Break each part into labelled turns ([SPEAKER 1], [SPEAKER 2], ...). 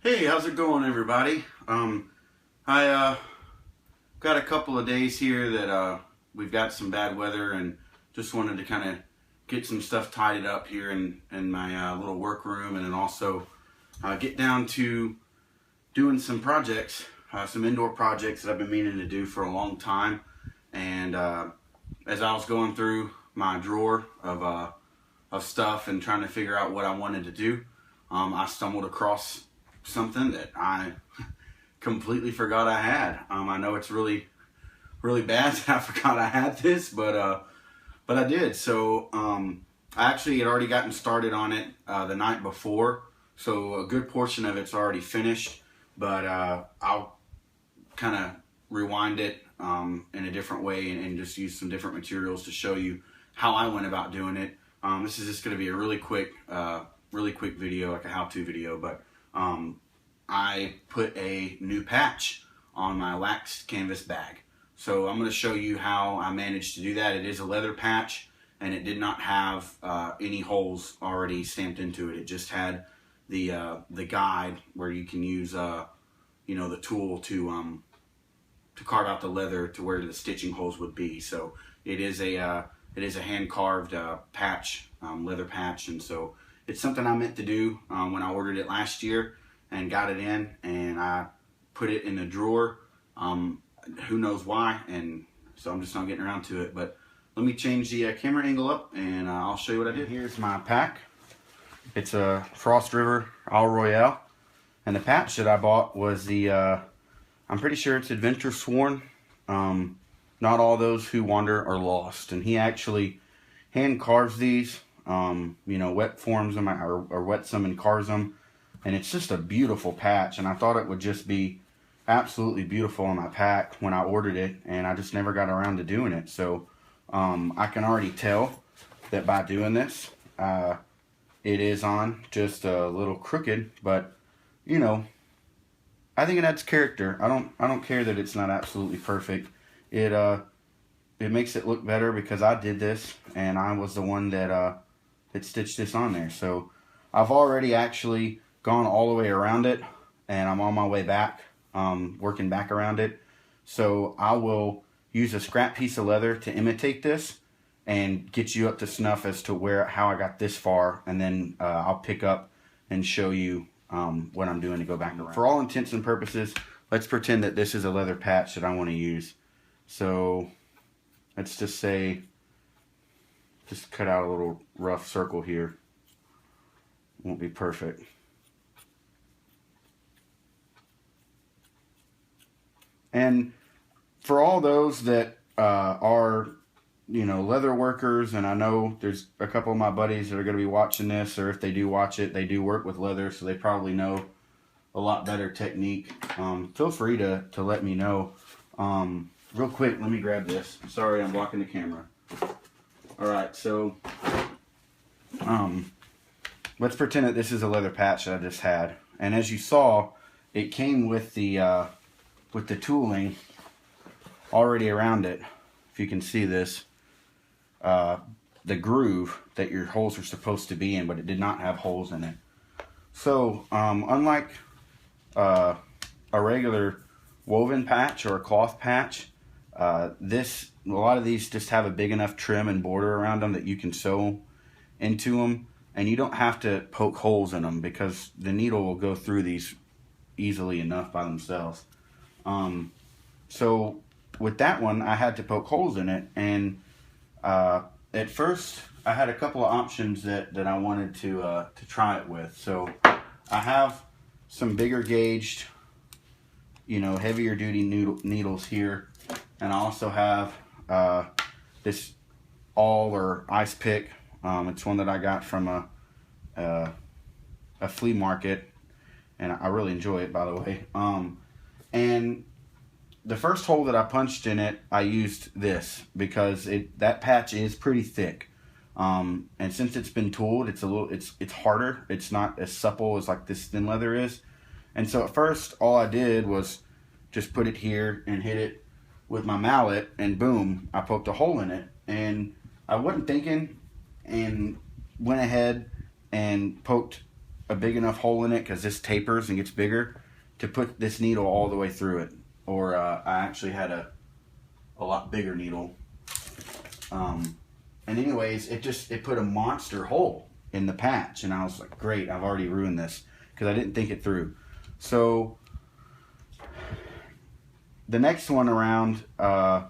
[SPEAKER 1] Hey, how's it going, everybody? I got a couple of days here that we've got some bad weather, and just wanted to kind of get some stuff tidied up here in my little workroom, and then also get down to doing some projects, some indoor projects that I've been meaning to do for a long time. And as I was going through my drawer of stuff and trying to figure out what I wanted to do, I stumbled across something that I completely forgot I had. I know it's really bad that I forgot I had this, but I did. So I actually had already gotten started on it the night before, so a good portion of it's already finished, but I'll kind of rewind it in a different way and just use some different materials to show you how I went about doing it. This is just going to be a really quick video, like a how-to video, but I put a new patch on my waxed canvas bag. So I'm going to show you how I managed to do that. It is a leather patch, and it did not have any holes already stamped into it. It just had the guide where you can use the tool to carve out the leather to where the stitching holes would be. So it is a hand carved patch, leather patch, and so it's something I meant to do when I ordered it last year and got it in, and I put it in the drawer. Who knows why, and so I'm just not getting around to it. But let me change the camera angle up, and I'll show you what I did. Here's my pack. It's a Frost River Isle Royale, and the patch that I bought was the I'm pretty sure it's Adventure Sworn. Not all those who wander are lost, and he actually hand carves these. Wet forms them or wets them and carves them, and it's just a beautiful patch, and I thought it would just be absolutely beautiful on my pack when I ordered it, and I just never got around to doing it. So I can already tell that by doing this, it is on just a little crooked, but I think it adds character. I don't care that it's not absolutely perfect. It makes it look better because I did this, and I was the one that stitched this on there. So I've already actually gone all the way around it, and I'm on my way back, working back around it. So I will use a scrap piece of leather to imitate this and get you up to snuff as to how I got this far, and then I'll pick up and show you what I'm doing to go back around. For all intents and purposes, let's pretend that this is a leather patch that I want to use. So let's just say, just cut out a little rough circle here. Won't be perfect. And for all those that are, leather workers, and I know there's a couple of my buddies that are going to be watching this, or if they do watch it, they do work with leather, so they probably know a lot better technique. Feel free to let me know. Real quick, let me grab this. Sorry, I'm blocking the camera. Alright, so let's pretend that this is a leather patch that I just had. And as you saw, it came with the tooling already around it. If you can see this, the groove that your holes are supposed to be in, but it did not have holes in it. So unlike a regular woven patch or a cloth patch, a lot of these just have a big enough trim and border around them that you can sew into them, and you don't have to poke holes in them because the needle will go through these easily enough by themselves. So with that one, I had to poke holes in it, and at first I had a couple of options that I wanted to try it with. So I have some bigger gauged, heavier duty needles here, and I also have this awl or ice pick. It's one that I got from a flea market, and I really enjoy it, by the way. And the first hole that I punched in it, I used this because that patch is pretty thick, and since it's been tooled, it's harder. It's not as supple as like this thin leather is. And so at first, all I did was just put it here and hit it with my mallet, and boom, I poked a hole in it. And I wasn't thinking, and went ahead and poked a big enough hole in it, because this tapers and gets bigger, to put this needle all the way through it. Or I actually had a lot bigger needle. And anyways, it put a monster hole in the patch, and I was like, great, I've already ruined this, because I didn't think it through. So the next one around, I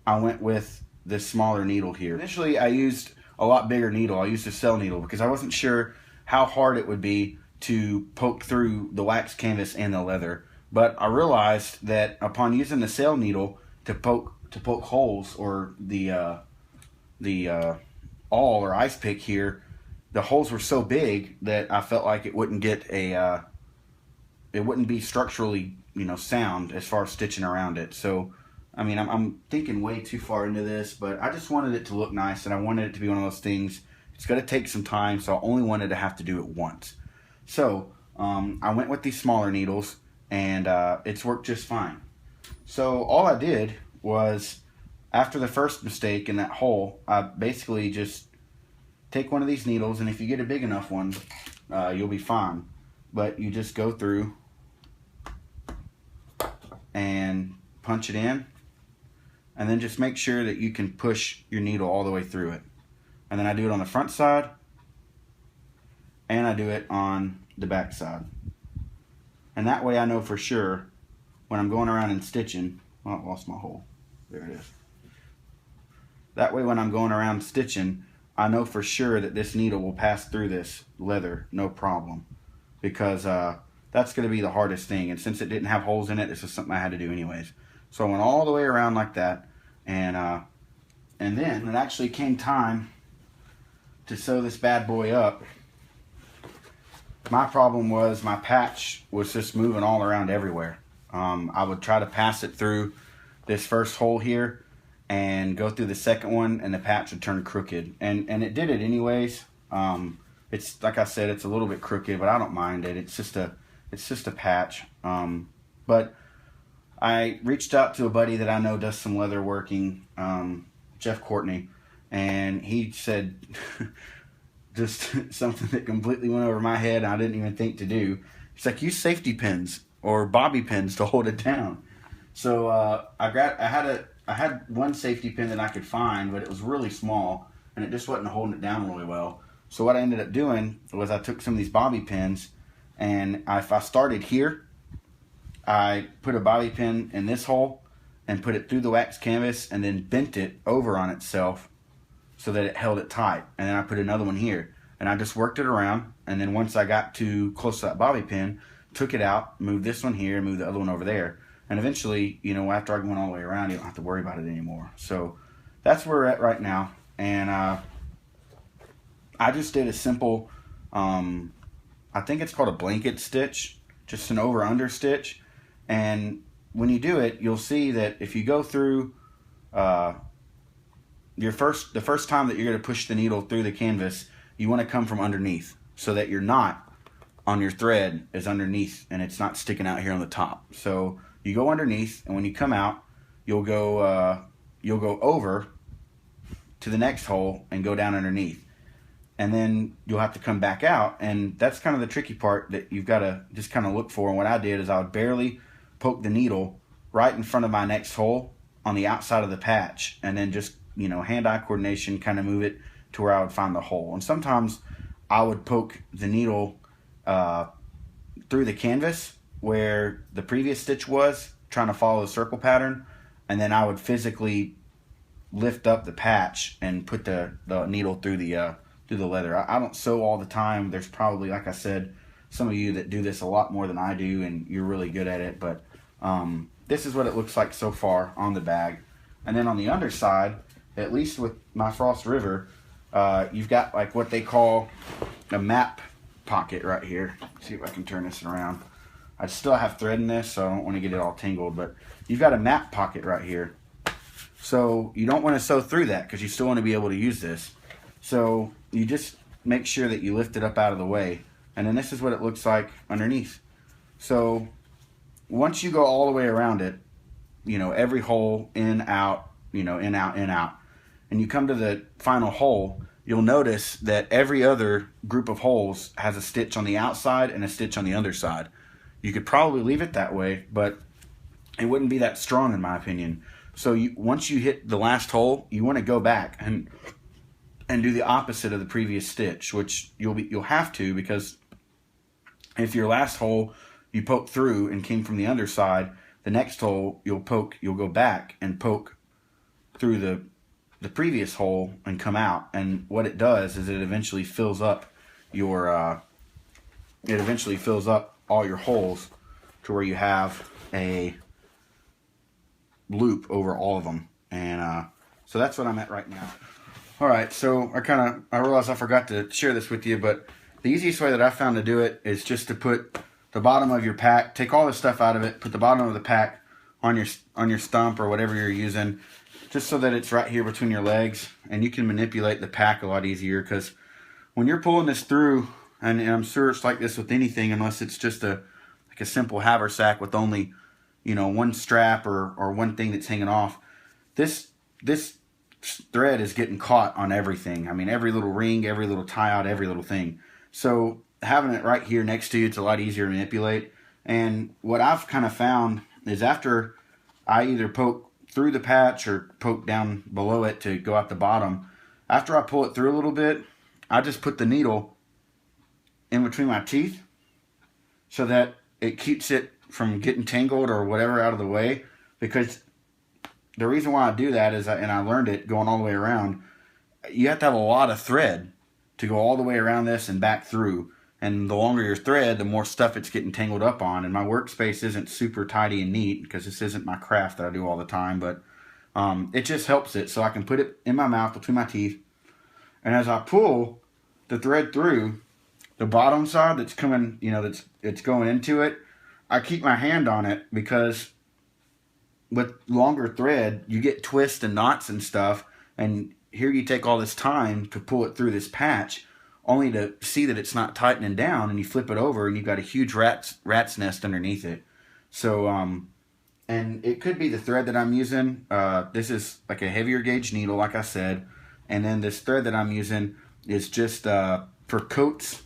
[SPEAKER 1] went with this smaller needle here. Initially, I used a lot bigger needle. I used a cell needle because I wasn't sure how hard it would be to poke through the wax canvas and the leather. But I realized that upon using the cell needle to poke holes, or the awl or ice pick here, the holes were so big that I felt like it wouldn't get it wouldn't be structurally, sound as far as stitching around it. So, I mean, I'm thinking way too far into this, but I just wanted it to look nice, and I wanted it to be one of those things. It's going to take some time, so I only wanted to have to do it once. So, I went with these smaller needles, and it's worked just fine. So, all I did was, after the first mistake in that hole, I basically just take one of these needles, and if you get a big enough one, you'll be fine. But you just go through and punch it in, and then just make sure that you can push your needle all the way through it. And then I do it on the front side, and I do it on the back side. And that way I know for sure when I'm going around and stitching, oh, I lost my hole. There it is. That way when I'm going around stitching, I know for sure that this needle will pass through this leather, no problem. Because that's going to be the hardest thing. And since it didn't have holes in it, this is something I had to do anyways. So I went all the way around like that. And then it actually came time to sew this bad boy up. My problem was my patch was just moving all around everywhere. I would try to pass it through this first hole here and go through the second one, and the patch would turn crooked. And it did it anyways. It's like I said, it's a little bit crooked, but I don't mind it. It's just a patch. But I reached out to a buddy that I know does some leather working, Jeff Courtney, and he said just something that completely went over my head. I didn't even think to do. He's like, use safety pins or bobby pins to hold it down. So I had one safety pin that I could find, but it was really small, and it just wasn't holding it down really well. So what I ended up doing was I took some of these bobby pins, and if I started here, I put a bobby pin in this hole and put it through the wax canvas, and then bent it over on itself so that it held it tight. And then I put another one here, and I just worked it around. And then once I got too close to that bobby pin, took it out, moved this one here, moved the other one over there. And eventually, after I went all the way around, you don't have to worry about it anymore. So that's where we're at right now. And I just did a simple, I think it's called a blanket stitch, just an over-under stitch. And when you do it, you'll see that if you go through the first time that you're going to push the needle through the canvas, you want to come from underneath so that your knot on your thread is underneath and it's not sticking out here on the top. So you go underneath, and when you come out, you'll go over to the next hole and go down underneath. And then you'll have to come back out, and that's kind of the tricky part that you've got to just kind of look for. And what I did is I would barely poke the needle right in front of my next hole on the outside of the patch, and then just, hand-eye coordination, kind of move it to where I would find the hole. And sometimes I would poke the needle through the canvas where the previous stitch was, trying to follow the circle pattern, and then I would physically lift up the patch and put the needle through the leather. I don't sew all the time. There's probably, like I said, some of you that do this a lot more than I do, and you're really good at it. But this is what it looks like so far on the bag. And then on the underside, at least with my Frost River, you've got like what they call a map pocket right here. Let's see if I can turn this around. I still have thread in this, so I don't want to get it all tangled, but you've got a map pocket right here. So you don't want to sew through that because you still want to be able to use this. So you just make sure that you lift it up out of the way, and then this is what it looks like underneath. So once you go all the way around it, every hole in, out, in, out, in, out, and you come to the final hole, you'll notice that every other group of holes has a stitch on the outside and a stitch on the underside. You could probably leave it that way, but it wouldn't be that strong in my opinion. So once you hit the last hole, you want to go back and do the opposite of the previous stitch, which you'll have to, because if your last hole you poke through and came from the underside, the next hole you'll go back and poke through the previous hole and come out. And what it does is it eventually fills up all your holes to where you have a loop over all of them. And so that's what I'm at right now. Alright, so I realized I forgot to share this with you, but the easiest way that I found to do it is just to put the bottom of your pack, take all the stuff out of it, put the bottom of the pack on your stump or whatever you're using, just so that it's right here between your legs, and you can manipulate the pack a lot easier. Because when you're pulling this through, and I'm sure it's like this with anything, unless it's just like a simple haversack with only, you know, one strap or one thing that's hanging off, this thread is getting caught on everything. I mean, every little ring, every little tie out, every little thing. So having it right here next to you, it's a lot easier to manipulate. And what I've kind of found is after I either poke through the patch or poke down below it to go out the bottom, after I pull it through a little bit, I just put the needle in between my teeth so that it keeps it from getting tangled or whatever out of the way. Because the reason why I do that is, and I learned it going all the way around, you have to have a lot of thread to go all the way around this and back through. And the longer your thread, the more stuff it's getting tangled up on. And my workspace isn't super tidy and neat because this isn't my craft that I do all the time. But it just helps it. So I can put it in my mouth between my teeth. And as I pull the thread through, the bottom side that's coming, you know, it's going into it, I keep my hand on it, because with longer thread, you get twists and knots and stuff, and here you take all this time to pull it through this patch, only to see that it's not tightening down, and you flip it over, and you've got a huge rat's nest underneath it. So, and it could be the thread that I'm using. This is like a heavier gauge needle, like I said, and then this thread that I'm using is just for Coates.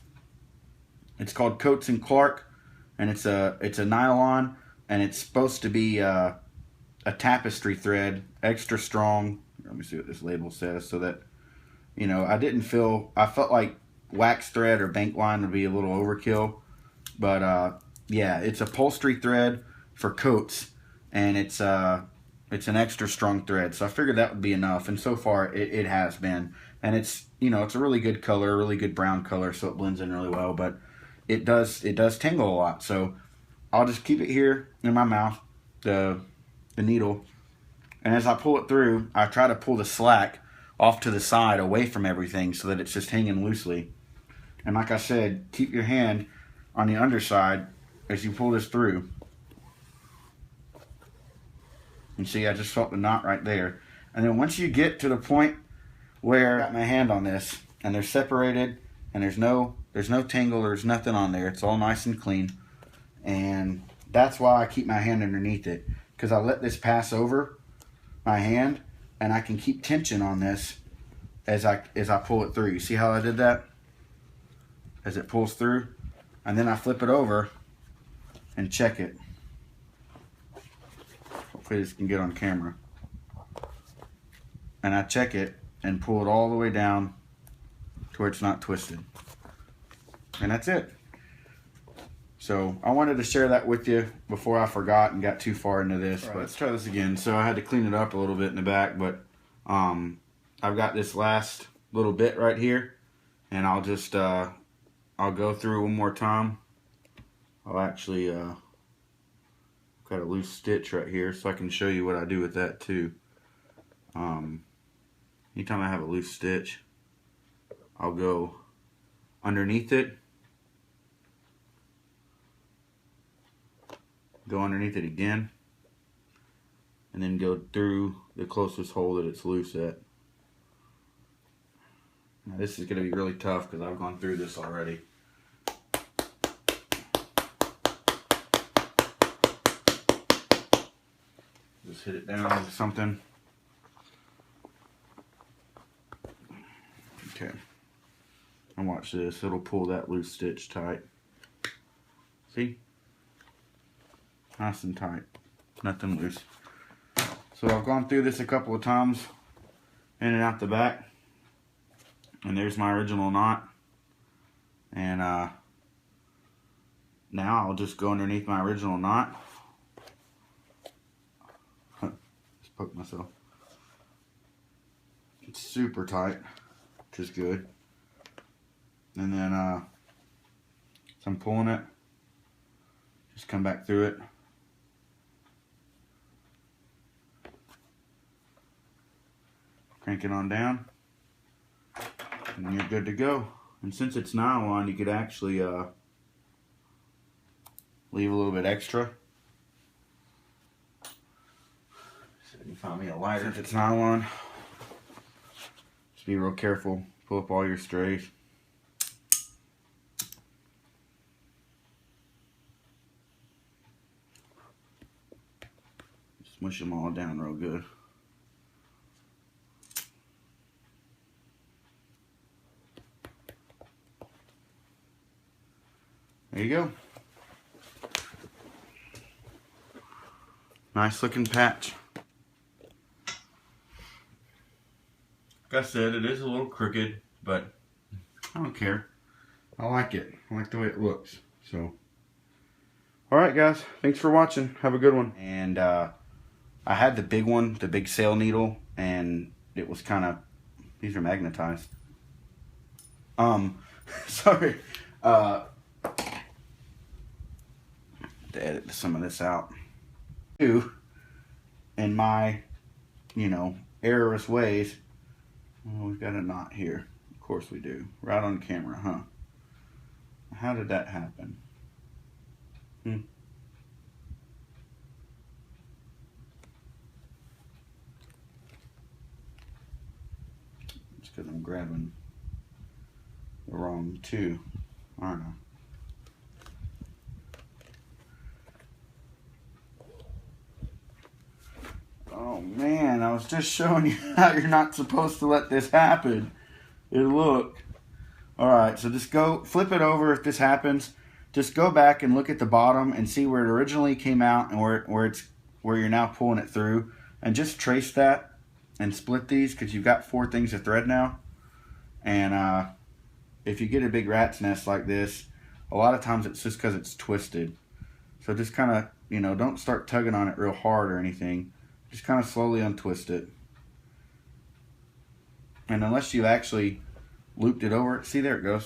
[SPEAKER 1] It's called Coates and Clark, and it's a nylon, and it's supposed to be a tapestry thread, extra strong. Let me see what this label says, so that, you know, I felt like wax thread or bank line would be a little overkill, but yeah, it's upholstery thread for Coates, and it's an extra strong thread, so I figured that would be enough, and so far it has been. And it's, you know, it's a really good color, a really good brown color, so it blends in really well, but it does tangle a lot. So I'll just keep it here in my mouth, the needle, and as I pull it through, I try to pull the slack off to the side away from everything so that it's just hanging loosely. And like I said, keep your hand on the underside as you pull this through. And see, I just felt the knot right there. And then once you get to the point where I got my hand on this and they're separated and there's no tangle, there's nothing on there, it's all nice and clean. And that's why I keep my hand underneath it, because I let this pass over my hand, and I can keep tension on this as I pull it through. You see how I did that? As it pulls through, and then I flip it over and check it. Hopefully this can get on camera. And I check it and pull it all the way down to where it's not twisted. And that's it. So I wanted to share that with you before I forgot and got too far into this. Right, but let's try this again. So I had to clean it up a little bit in the back, but I've got this last little bit right here, and I'll just I'll go through one more time. I'll actually got a loose stitch right here, so I can show you what I do with that too. Anytime I have a loose stitch, I'll go underneath it, go underneath it again, and then go through the closest hole that it's loose at. Now this is going to be really tough because I've gone through this already. Just hit it down with something. Okay. watch this. It'll pull that loose stitch tight. See? Nice and tight. Nothing loose. So I've gone through this a couple of times, in and out the back. And there's my original knot. And now I'll just go underneath my original knot. Just poke myself. It's super tight, which is good. And then as I'm pulling it, just come back through it. Crank it on down, and you're good to go. And since it's nylon, you could actually leave a little bit extra. So you find me a lighter. Since it's nylon, just be real careful. Pull up all your strays. Smush them all down real good. There you go. Nice looking patch. Like I said, it is a little crooked, but I don't care. I like it. I like the way it looks. So, alright guys, thanks for watching. Have a good one. And I had the big one, the big sail needle, and it was kind of, these are magnetized. Sorry. To edit some of this out. In my, errorous ways, well, we've got a knot here. Of course we do. Right on camera, huh? How did that happen? It's because I'm grabbing the wrong two, aren't I? Oh man, I was just showing you how you're not supposed to let this happen. Look. Alright, so just go flip it over if this happens. Just go back and look at the bottom and see where it originally came out and where you're now pulling it through. And just trace that and split these, because you've got 4 things of thread now. And if you get a big rat's nest like this, a lot of times it's just because it's twisted. So just kind of, don't start tugging on it real hard or anything. Just kind of slowly untwist it. And unless you actually looped it over, see, there it goes.